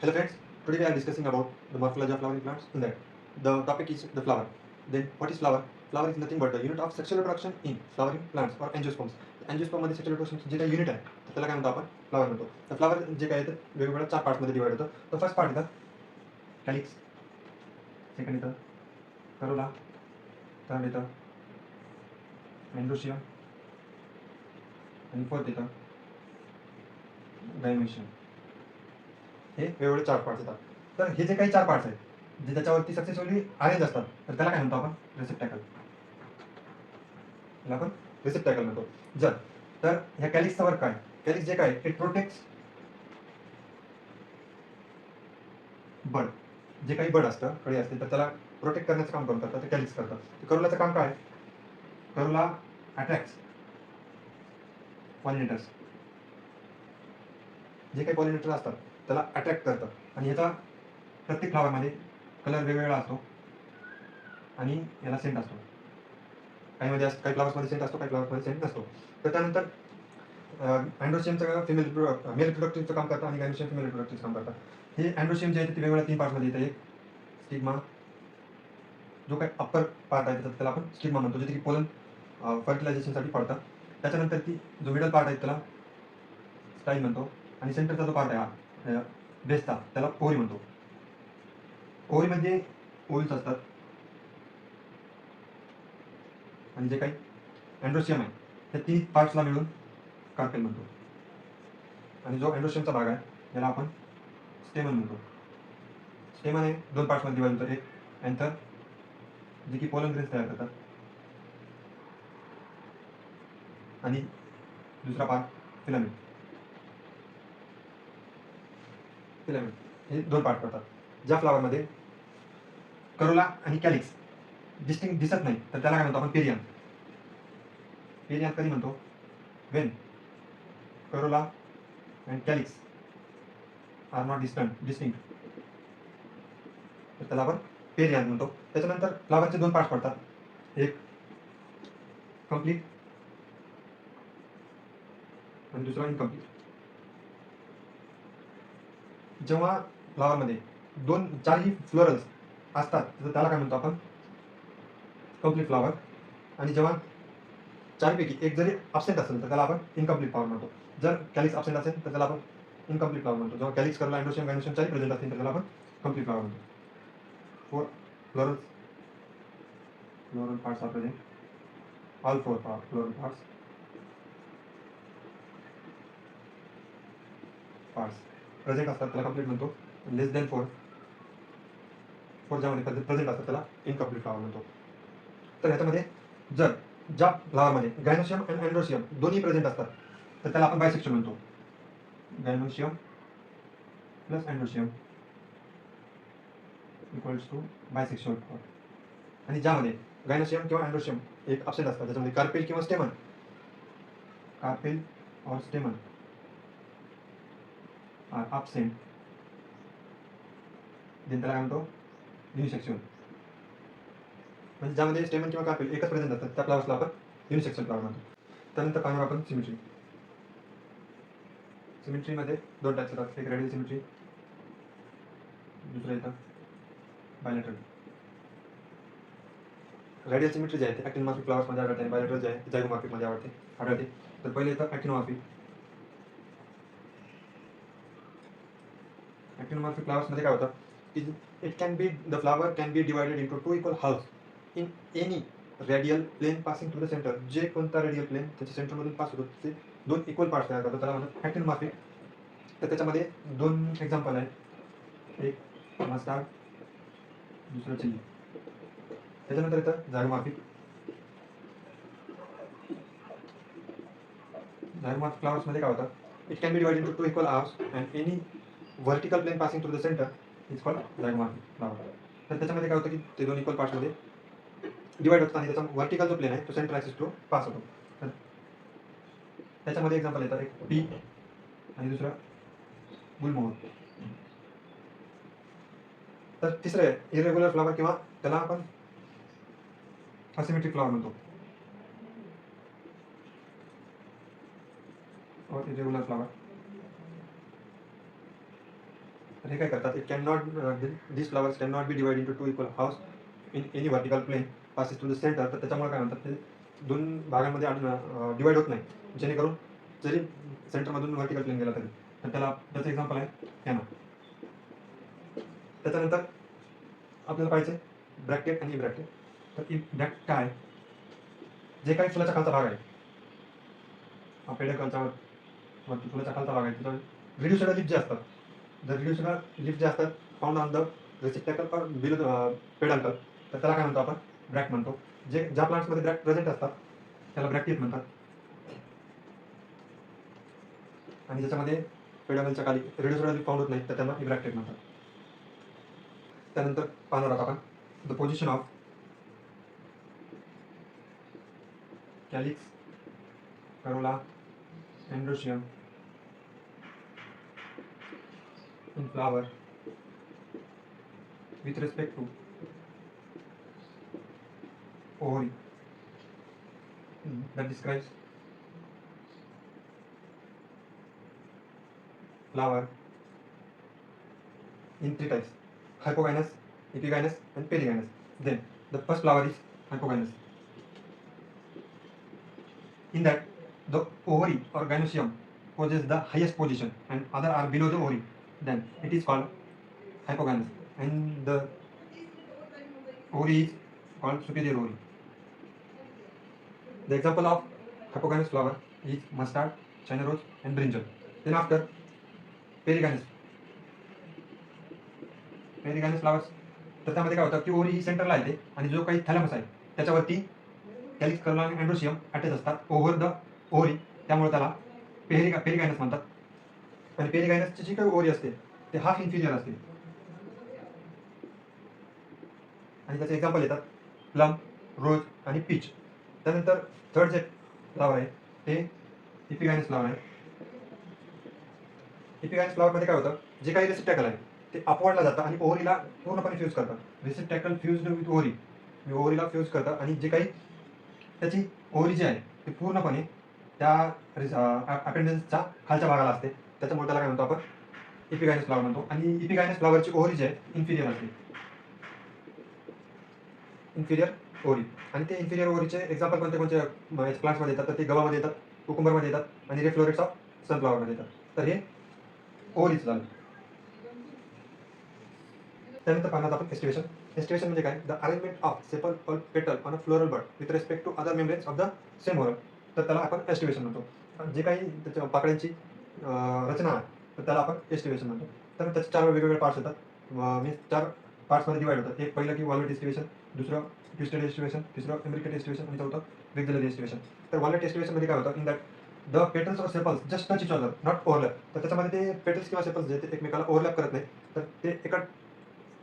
Hello friends, today we are discussing about the morphology of flowering plants. In that, the topic is the flower. Then what is flower? Flower is nothing but the unit of sexual reproduction in flowering plants or angiosperms. Angiosperm मध्ये sexual reproduction जे काही unit आहे तर त्याला काय म्हणतो आपण flower म्हणतो. तर फ्लावर जे काय आहे वेगवेगळ्या 4 पार्ट्स मध्ये डिवाइड होतं. तर फर्स्ट पार्ट येतं कॅलिक्स, सेकंड येतं करोला, थर्ड येतं एंड्रोशियम आणि फोर्थ येतं डायमेन्शन. हे वेगवेगळे 4 पार्ट्स येतात. तर हे जे काही 4 पार्ट्स आहेत जे त्याच्यावरती सक्सेसफुली अरेंज असतात तर त्याला काय म्हणतो आपण रिसेप्टॅकल. त्याला आपण रिसेप्टॅकल म्हणतो. जर तर ह्या कॅलिक्सचा वर्क काय? कॅलिक्स जे काय इट प्रोटेक्ट्स बड. जे काही बड असतं कळी असते तर त्याला प्रोटेक्ट करण्याचं काम कोण करतं? ते कॅलिक्स करतं. तर करोलाचं काम काय? Corolla attracts pollinators. जे काही पॉलिनेटर असतात त्याला अट्रॅक्ट करतं आणि ह्याचा प्रत्येक फ्लावरमध्ये कलर वेगवेगळा असतो आणि याला सेंट असतो. काही फ्लावर्समध्ये सेंट असतो, काही फ्लावर्समध्ये सेंट नसतो. तर त्यानंतर अँड्रोशियमचं मेल रिप्रोडक्टिव्हचं काम करतं आणि गायनोशियम फिमेल रिप्रोडक्टिव्हचं काम करतं. हे अँड्रोशियम जे आहे ते वेगवेगळ्या 3 पार्ट्समध्ये येतं. एक स्टिग्मा, जो काही अप्पर पार्ट आहे त्याला आपण स्टिग्मा म्हणतो, जिथे की पोलन फर्टिलायझेशनसाठी पडतं. त्याच्यानंतर ती जो मिडल पार्ट आहे त्याला स्टाईल म्हणतो आणि सेंटरचा जो पार्ट आहे बेसचा त्याला ओव्हरी म्हणतो. ओव्हरीमध्ये ओव्हल्स असतात आणि जे काही अँड्रोशियम आहे त्या 3 पार्ट्सला मिळून कार्पेल म्हणतो. आणि जो अँड्रोशियमचा भाग आहे याला आपण स्टेमन म्हणतो. स्टेमन हे 2 पार्ट्समध्ये डिवाइड होतं. एक अँथर जे की पोलन ग्रेन्स तयार करतात आणि दुसरा पार्ट फिलामेंट. हे 2 पार्ट करतात. ज्या फ्लावरमध्ये करोला आणि कॅलिक्स डिस्टिंक्ट दिसत नाही तर त्याला काय म्हणतो आपण पेरियन. पेरियन कधी म्हणतो? When corolla and calyx are not distinct. तर त्याला आपण पेरियन म्हणतो. त्याच्यानंतर फ्लावरचे 2 पार्ट्स पडतात. एक कंप्लीट आणि दुसरा इनकम्प्लीट. जेव्हा फ्लावरमध्ये 4ही फ्लोरल्स असतात तर त्याला काय म्हणतो आपण कंप्लीट फ्लावर. आणि जेव्हा 4पैकी एक जरी अब्सेंट असेल तर त्याला आपण इनकम्प्लीट फ्लावर म्हणतो. जर कॅलिक्स अब्सेंट असेल तर त्याला आपण इनकम्प्लीट फ्लावर म्हणतो. जेव्हा कॅलिक्स करोला अँड्रोशियम गायनोशियम 4ही प्रेझेंट असतील तर त्याला आपण कंप्लीट फ्लावर म्हणतो. 4 floral parts are present. All 4 floral parts present असतात त्याला कंप्लीट म्हणतो. लेस दॅन 4 ज्यामध्ये प्रेझेंट असतात त्याला इनकम्प्लीट फ्लावर म्हणतो. तर ह्याच्यामध्ये जर ज्या फ्लावरमध्ये गायनोशियम आणि अँड्रोशियम दोन्ही प्रेझेंट असतात तर त्याला आपण बायसेक्शुअल म्हणतो. Gynoecium plus androecium equals to bisexual flower. आणि ज्यामध्ये गायनोशियम किंवा अँड्रोशियम एक अब्सेंट असतात त्याच्यामध्ये कार्पेल किंवा स्टेमन, कार्पेल और स्टेमन आर अब्सेंट, देन त्याला काय म्हणतो युनिसेक्शुअल. म्हणजे ज्यामध्ये स्टेमन किंवा कार्पेल एकच प्रेझेंट असतात त्या फ्लावर्सला आपण युनिसेक्शुअल फ्लावर म्हणतो. त्यानंतर पाहणार आपण सिमेट्री. सिमेट्रीमध्ये 2 टाइप्स येतात. एक रेडियल सिमेट्री, दुसरं येतं बायलॅटरल. रेडियल सिमेट्री जे आहे ते ॲक्टिनोमॉर्फिक फ्लावर्समध्ये आढळते आणि बायलॅटरल जे आहे ते झायगोमॉर्फिकमध्ये आढळते. तर पहिले येतं ॲक्टिनोमॉर्फिक. ॲक्टिनोमॉर्फिक फ्लावर्समध्ये काय होतं की the flower can be divided into 2 equal half in any radial plane passing through the centre. जे कोणता रेडियल प्लेन त्याच्या सेंटरमधून पास होतो ते 2 इक्वल पार्ट्स तयार करतो, त्याला म्हणतात ॲक्टिनोमॉर्फिक. तर त्याच्यामध्ये 2 एक्झाम्पल आहेत. एक मस्टार्ड, दुसरं चिली. त्याच्यानंतर येतं झायगोमॉर्फिक. झायगोमॉर्फिक फ्लावर्समध्ये काय होतं it can be divided into 2 equal halfs and any vertical plane passing through the centre is called zygomorphic flower. तर त्याच्यामध्ये काय होतं की ते 2 इक्वल पार्ट्समध्ये डिवाइड होतात आणि त्याचा वर्टिकल जो प्लेन आहे तो सेंटर ॲक्सिस टू पास होतो. तर त्याच्यामध्ये एक्झाम्पल येतात एक पी आणि दुसरं गुलमोहर. तर तिसरं आहे इरेग्युलर फ्लावर किंवा त्याला आपण असिमेट्रिक फ्लावर म्हणतो. और इरेग्युलर फ्लावर. तर हे काय करतात, it can not this flowers can not be divide into 2 equal halves in any vertical plane passes to the centre. तर त्याच्यामुळे काय म्हणतात, ते 2 भागांमध्ये डिवाइड होत नाही, जेणेकरून जरी सेंटरमधून व्हर्टिकल प्लेन गेला तरी. तर त्याचं एक्झाम्पल आहे कॅनॉ. त्याच्यानंतर आपल्याला पाहिजे ब्रॅकेट आणि ब्रॅकेट. तर ब्रॅकेट काय, जे काही फुलाचा खालचा भाग आहे, हा पेडकलचा वरती फुलाचा खालचा भाग आहे, त्याच्यावर रिड्युसर लिप जे असतात, जर रिड्युसर लिप जे असतात फाउंड ऑन द रेसिप्टॅकल और बिलो पेडल्कल, तर त्याला काय म्हणतो आपण, ब्रॅक्ट म्हणतो. जे ज्या प्लांट्समध्ये ब्रॅक्ट प्रेझेंट असतात त्याला ब्रॅक्टेट म्हणतात. आणि ज्याच्यामध्ये पेडल्कलच्या खाली रिड्युसर लिप फाउंड होत नाही तर त्यांना ब्रॅक्टेट म्हणतात. त्यानंतर पाहणार आहोत आपण the position of calyx, Corolla, androecium in flower with respect to ovary that describes flower in 3 types: hypogynous, epigynous and perigynous. Then the first flower is hypogynous. In that the ovary or gynoecium possesses the highest position and other are below the ovary, then it is called hypogynous, and the ovary is called superior ovary. The example of hypogynous flower is mustard, China rose and brinjal. Then after perigynous flowers, तर त्यामध्ये काय होतं की ovary ही सेंटरला येते आणि जो काही थॅलॅमस आहे त्याच्यावरती कॅलिक्स, करोला आणि एंड्रोशियम अटॅच असतात ओव्हर द ओव्हरी, त्यामुळे त्याला पेरिगायनस म्हणतात. आणि पेरिगायनसची जी काही ओव्हरी असते ते हाफ इन्फिरियर असते. आणि त्याचे एक्झाम्पल येतात प्लम, रोज आणि पीच. त्यानंतर थर्ड जे फ्लावर आहे ते इपिगायनस फ्लावर आहे. इपिगायनस फ्लावरमध्ये काय होतं, जे काही रेसिप्टॅकल आहे ते अपवर्डला जातं आणि ओव्हरीला पूर्णपणे फ्यूज करतं. रेसिप्टॅकल फ्यूज विथ ओव्हरी, ओव्हरीला फ्यूज करतं आणि जे काही त्याची ओव्हरी जी आहे ती पूर्णपणे त्या अपेंडेन्सच्या खालच्या भागाला असते, त्याच्यामुळे त्याला काय म्हणतो आपण, इपिगायनस फ्लावर म्हणतो. आणि इपिगायनस फ्लावरची ओव्हरी जी आहे इन्फिरियर असते, इन्फिरियर ओव्हरी. आणि ते इन्फिरियर ओव्हरीचे एक्झाम्पल कोणते प्लांट्समध्ये येतात, तर ते गव्हामध्ये येतात, कुकुंबरमध्ये येतात आणि रेफ्लोरेट्स ऑफ सनफ्लावरमध्ये येतात. तर हे ओव्हरीच झालं. त्यानंतर पाहणार आपण एस्टिवेशन. एस्टिवेशन म्हणजे काय, the arrangement of sepal or petal on a floral bud with respect to other membranes of the same whorl. तर त्याला आपण एस्टिवेशन म्हणतो. जे काही त्याच्या पाकळ्यांची रचना आहे तर त्याला आपण एस्टिवेशन म्हणतो. तर त्याचे 4 वेगवेगळे पार्ट्स येतात, मीन्स 4 पार्ट्समध्ये डिवाइड होतात. एक पहिलं की वॉल्वेट एस्टिवेशन, दुसरं ट्विस्टेड एस्टिवेशन, तिसरं इम्ब्रिकेट एस्टिवेशन आणि चौथं वेक्झिलरी एस्टिवेशन. तर वॉल्वेट एस्टिवेशनमध्ये काय होतं, इन दॅट द पेटल्स और sepals just touch each other not overlap. तर त्याच्यामध्ये ते पेटल्स किंवा सेपल्स जे ते एकमेकाला ओव्हरलॅप करत नाही, तर ते एका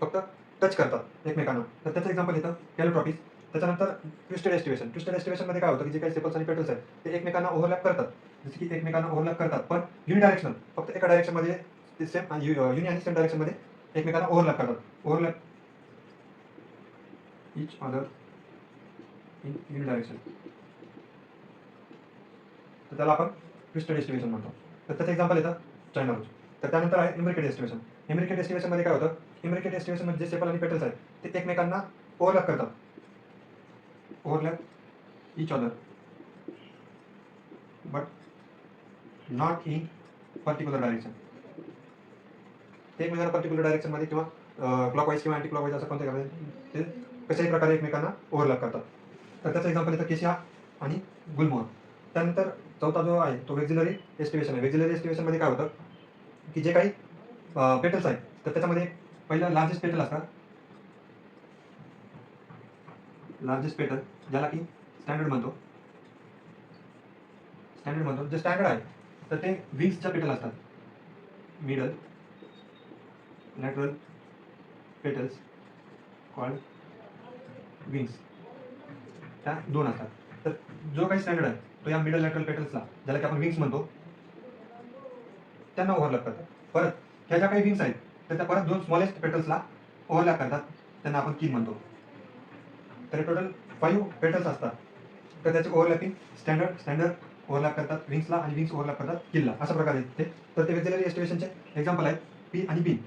फक्त टच करतात एकमेकांना. तर त्याचं एक्झाम्पल येतं कॅलोट्रॉपिस. त्याच्यानंतर ट्विस्टेड एस्टिवेशन. ट्विस्टेड एस्टिवेशनमध्ये काय होतं की जे काही सेपल्स आणि पेटल्स आहेत ते एकमेकांना ओव्हरलॅप करतात, जसे की एकमेकांना ओव्हरलॅप करतात पण युनिडायरेक्शनल, फक्त एका डायरेक्शनमध्ये ते सेम युनि आणि सेम डायरेक्शनमध्ये एकमेकांना ओव्हरलॅप करतात. Overlap each other in unidirection, तर त्याला आपण ट्विस्टेड एस्टिवेशन म्हणतो. तर त्याचं एक्झाम्पल येतं चायना रोज. तर त्यानंतर आहे इम्ब्रिकेट एस्टिवेशन. इम्ब्रिकेट एस्टिवेशनमध्ये काय होतं, इम्ब्रिकेट एस्टिवेशनमध्ये जे सेपल आणि पेटल्स आहेत ते एकमेकांना ओव्हरलॅप करतात, overlap each other but not in particular direction. ते एकमेकांना पर्टिक्युलर डायरेक्शनमध्ये किंवा क्लॉकवाईज किंवा अँटी क्लॉकवाईज असं कोणत्या ते कशाही प्रकारे एकमेकांना ओव्हरलॅप करतात. तर त्याचं एक्झाम्पल येतं केशिया आणि गुलमोहर. त्यानंतर चौथा जो आहे तो वेक्झिलरी एस्टिवेशन आहे. वेक्झिलरी एस्टिवेशनमध्ये काय होतं की जे काही पेटल्स आहेत तर त्याच्यामध्ये पहिलं लार्जेस्ट पेटल असतात, लार्जेस्ट पेटल ज्याला की स्टँडर्ड म्हणतो. जे स्टँडर्ड आहे तर ते विंग्सच्या पेटल असतात. Middle lateral petals called wings, त्या 2 असतात. तर जो काही स्टँडर्ड आहे तो या मिडल लॅटरल पेटल्सला, ज्याला की आपण विंग्स म्हणतो, त्यांना ओव्हरलॅप करतात. परत ह्या ज्या काही विंग्स आहेत तर त्या परत 2 स्मॉलेस्ट पेटल्सला ओव्हरलॅप करतात, त्यांना आपण कील म्हणतो. तर टोटल 5 पेटल्स असतात, तर त्याचे ओव्हरलॅपिंग स्टँडर्ड ओव्हरलॅप करतात विंग्सला आणि विंग्स ओव्हरलॅप करतात कीलला, अशा प्रकारे ते. तर ते वेक्झिलरी एस्टिवेशनचे एक्झाम्पल आहेत पी आणि बी.